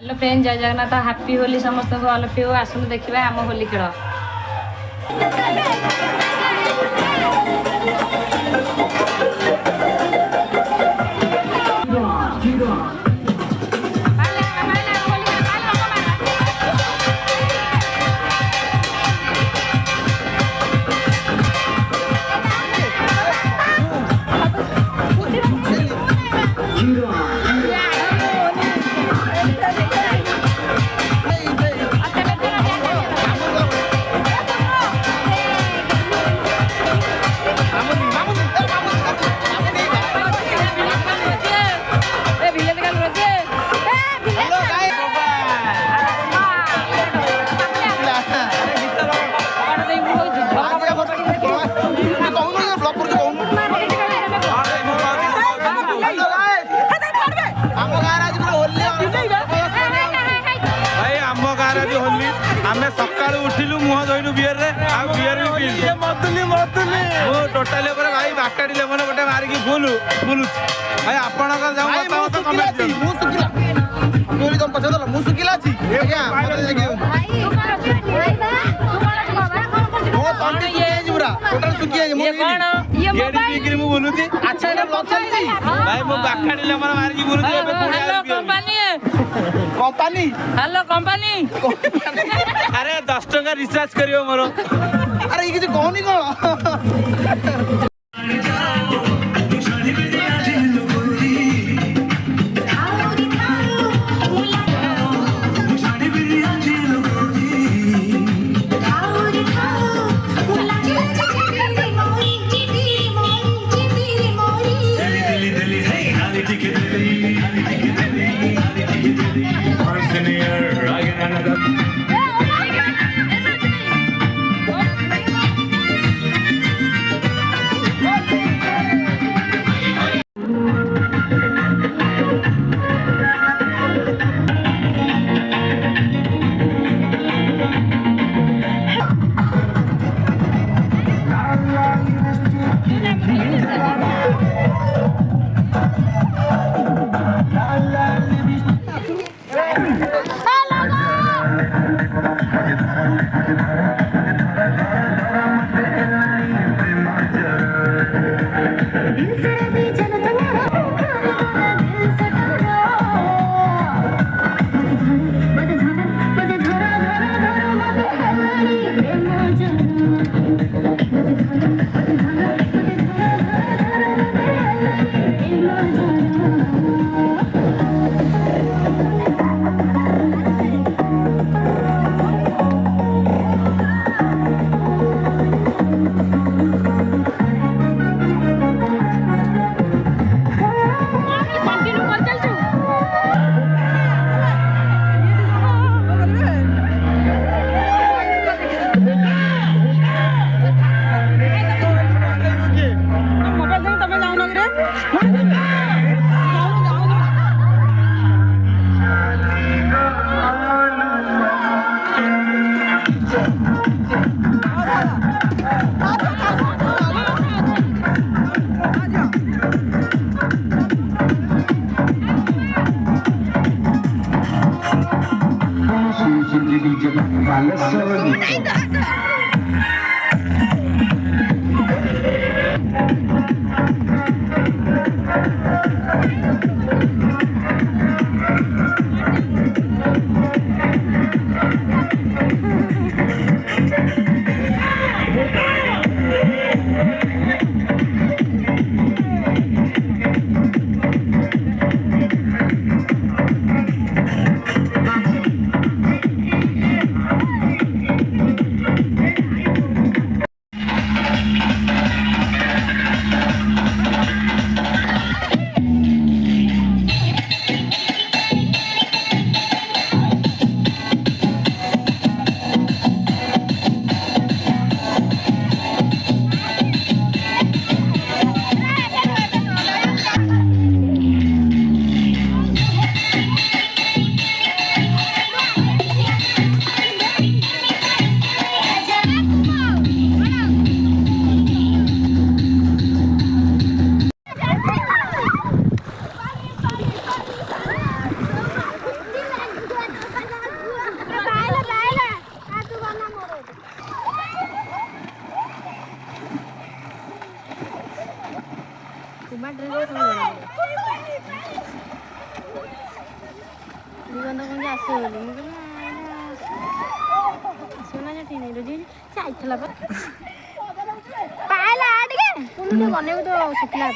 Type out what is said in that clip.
Hello friend, जय Jagannath. Happy Holy समस्त को। All of you आसनु देखिबा हम होली खेल। आमे सकाळू उठिलु मुह धोइलु बियर रे आ बियर भी पीलु मतुली मो टोटल ऊपर भाई बाकाडी लेमन गोटे मारी की बुलु भाई आपण का जाऊ मत कमेंट मु सुकिला तोरी तुम पछा दला मु सुकिला छी आज्ञा मत देखि भाई ओ तंटी ये जुरा टोटल सुकी है मु ये कोन ये मोबाइल बिक्री मु बोलुती अच्छा ने लचल छी भाई मो बाकाडी लेमन मारी की बोलुती एबे कंपनी हेलो कंपनी अरे 10 टका रिचार्ज करियो मोर अरे ये किछ कहनी को पायला आ ଟିକେ ବନେଇବୁ ତ ଶୁଖିଲା